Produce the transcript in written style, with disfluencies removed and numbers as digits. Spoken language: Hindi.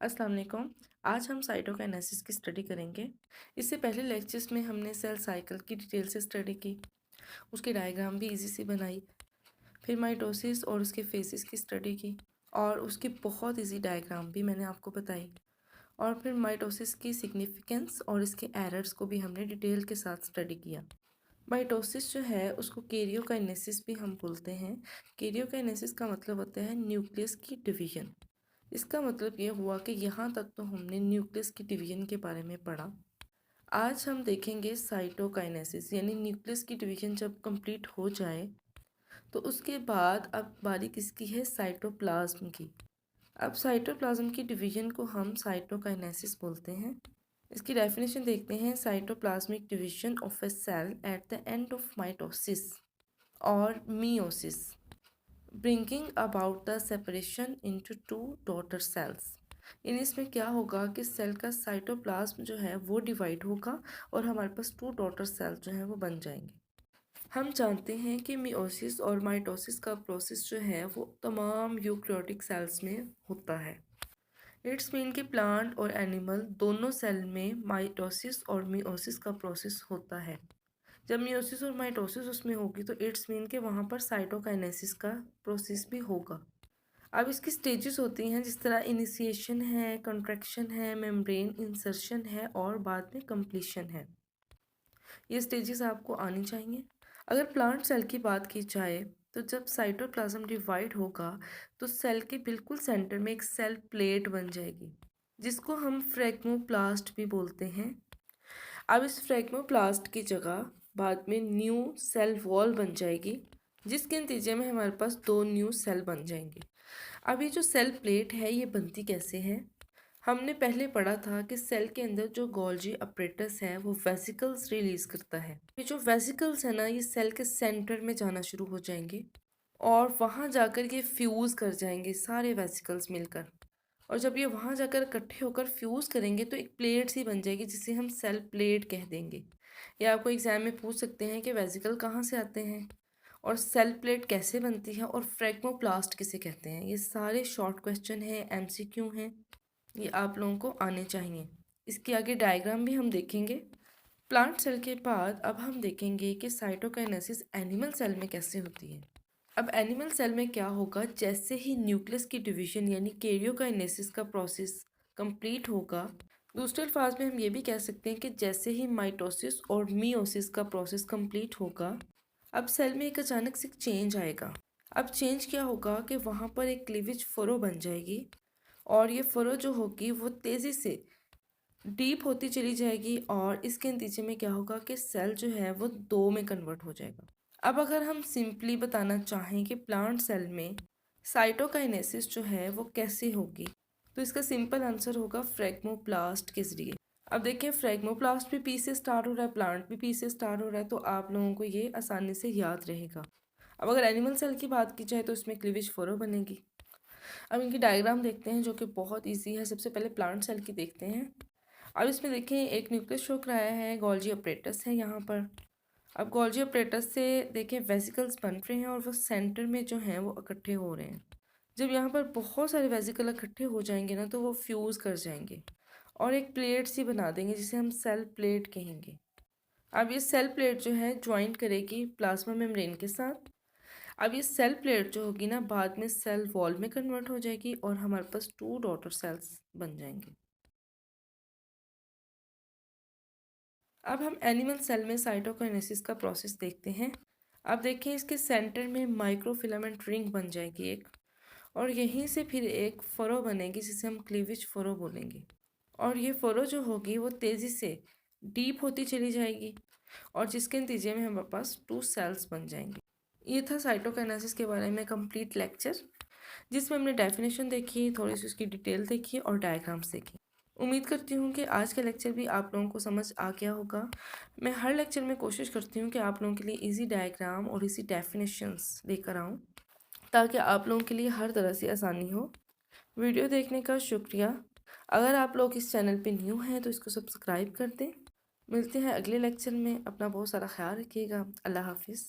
अस्सलाम वालेकुम। आज हम साइटोकाइनेसिस की स्टडी करेंगे। इससे पहले लेक्चर्स में हमने सेल साइकिल की डिटेल से स्टडी की, उसकी डायग्राम भी इजी से बनाई। फिर माइटोसिस और उसके फेसेस की स्टडी की और उसकी बहुत इजी डायग्राम भी मैंने आपको बताई। और फिर माइटोसिस की सिग्निफिकेंस और इसके एरर्स को भी हमने डिटेल के साथ स्टडी किया। माइटोसिस जो है उसको कैरियोकाइनेसिस भी हम बोलते हैं। कैरियोकाइनेसिस का मतलब होता है न्यूक्लियस की डिवीजन। इसका मतलब ये हुआ कि यहाँ तक तो हमने न्यूक्लियस की डिवीजन के बारे में पढ़ा। आज हम देखेंगे साइटोकाइनेसिस, यानी न्यूक्लियस की डिवीजन जब कंप्लीट हो जाए तो उसके बाद अब बारी किसकी है, साइटोप्लाज्म की। अब साइटोप्लाज्म की डिवीजन को हम साइटोकाइनेसिस बोलते हैं। इसकी डेफिनेशन देखते हैं। Cytoplasmic division of a cell at the end of mitosis और meiosis, bringing about the separation into two daughter cells. इन इसमें क्या होगा कि सेल का साइटोप्लाज्म जो है वो डिवाइड होगा और हमारे पास टू डॉटर सेल जो है वो बन जाएंगे। हम जानते हैं कि मियोसिस और माइटोसिस का प्रोसेस जो है वो तमाम यूकैरियोटिक सेल्स में होता है। इट्स मीन कि प्लांट और एनिमल दोनों सेल में माइटोसिस और मियोसिस का प्रोसेस होता है। जब मियोसिस और माइटोसिस उसमें होगी तो इट्स मीन के वहाँ पर साइटोकाइनेसिस का प्रोसेस भी होगा। अब इसकी स्टेजेस होती हैं, जिस तरह इनिशिएशन है, कंट्रैक्शन है, मेम्ब्रेन इंसर्शन है और बाद में कंप्लीशन है। ये स्टेजेस आपको आनी चाहिए। अगर प्लांट सेल की बात की जाए तो जब साइटोप्लाज्म डिवाइड होगा तो सेल के बिल्कुल सेंटर में एक सेल प्लेट बन जाएगी, जिसको हम फ्रेगमोप्लास्ट भी बोलते हैं। अब इस फ्रेगमोप्लास्ट की जगह बाद में न्यू सेल वॉल बन जाएगी, जिसके नतीजे में हमारे पास दो न्यू सेल बन जाएंगे। अब ये जो सेल प्लेट है ये बनती कैसे है। हमने पहले पढ़ा था कि सेल के अंदर जो गोल्जी अपरेटस है वो वेसिकल्स रिलीज करता है। ये जो वेसिकल्स है ना, ये सेल के सेंटर में जाना शुरू हो जाएंगे और वहाँ जाकर ये फ्यूज़ कर जाएंगे सारे वेसिकल्स मिलकर। और जब ये वहाँ जाकर इकट्ठे होकर फ्यूज़ करेंगे तो एक प्लेट सी बन जाएगी, जिसे हम सेल प्लेट कह देंगे। या आपको एग्जाम में पूछ सकते हैं कि वेसिकल कहाँ से आते हैं और सेल प्लेट कैसे बनती है और फ्रेगमोप्लास्ट किसे कहते हैं। ये सारे शॉर्ट क्वेश्चन हैं, एमसीक्यू हैं, ये आप लोगों को आने चाहिए। इसके आगे डायग्राम भी हम देखेंगे। प्लांट सेल के बाद अब हम देखेंगे कि साइटोकाइनेसिस एनिमल सेल में कैसे होती है। अब एनिमल सेल में क्या होगा, जैसे ही न्यूक्लियस की डिवीजन यानी कैरियोकाइनेसिस का प्रोसेस कंप्लीट होगा, दूसरे अल्फाज में हम ये भी कह सकते हैं कि जैसे ही माइटोसिस और मियोसिस का प्रोसेस कंप्लीट होगा, अब सेल में एक अचानक से चेंज आएगा। अब चेंज क्या होगा कि वहाँ पर एक क्लीवेज फरो बन जाएगी और ये फरो जो होगी वो तेज़ी से डीप होती चली जाएगी और इसके नतीजे में क्या होगा कि सेल जो है वो दो में कन्वर्ट हो जाएगा। अब अगर हम सिंपली बताना चाहें कि प्लांट सेल में साइटोकाइनेसिस जो है वो कैसे होगी, तो इसका सिंपल आंसर होगा फ्रेगमोप्लास्ट के ज़रिए। अब देखिए, फ्रेगमोप्लास्ट भी पी से स्टार्ट हो रहा है, प्लांट भी पी से स्टार्ट हो रहा है, तो आप लोगों को ये आसानी से याद रहेगा। अब अगर एनिमल सेल की बात की जाए तो इसमें क्लीवेज फरो बनेगी। अब इनकी डायग्राम देखते हैं जो कि बहुत ईजी है। सबसे पहले प्लांट सेल की देखते हैं। अब इसमें देखें, एक न्यूक्लियस शो कराया है, गोल्जी अपरेटस है यहाँ पर। अब गोल्जी अपरेटस से देखें वेसिकल्स बन रहे हैं और वो सेंटर में जो हैं वो इकट्ठे हो रहे हैं। जब यहाँ पर बहुत सारे वेसिकल इकट्ठे हो जाएंगे ना तो वो फ्यूज़ कर जाएंगे और एक प्लेट सी बना देंगे, जिसे हम सेल प्लेट कहेंगे। अब ये सेल प्लेट जो है ज्वाइंट करेगी प्लाज्मा मेम्ब्रेन के साथ। अब ये सेल प्लेट जो होगी ना बाद में सेल वॉल में कन्वर्ट हो जाएगी और हमारे पास टू डॉटर सेल्स बन जाएंगे। अब हम एनिमल सेल में साइटोकाइनेसिस का प्रोसेस देखते हैं। अब देखें, इसके सेंटर में माइक्रोफिलामेंट रिंग बन जाएगी एक, और यहीं से फिर एक फरो बनेगी जिसे हम क्लीवेज फरो बोलेंगे। और ये फरो जो होगी वो तेज़ी से डीप होती चली जाएगी और जिसके नतीजे में हमारे पास टू सेल्स बन जाएंगे। ये था साइटोकाइनेसिस के बारे में कंप्लीट लेक्चर, जिसमें हमने डेफिनेशन देखी, थोड़ी सी उसकी डिटेल देखी और डायग्राम्स देखी। उम्मीद करती हूँ कि आज का लेक्चर भी आप लोगों को समझ आ गया होगा। मैं हर लेक्चर में कोशिश करती हूँ कि आप लोगों के लिए इजी डायग्राम और इसी डेफिनेशंस लेकर आऊँ, ताकि आप लोगों के लिए हर तरह से आसानी हो। वीडियो देखने का शुक्रिया। अगर आप लोग इस चैनल पे न्यू हैं तो इसको सब्सक्राइब कर दें। मिलते हैं अगले लेक्चर में। अपना बहुत सारा ख्याल रखिएगा। अल्लाह हाफिज़।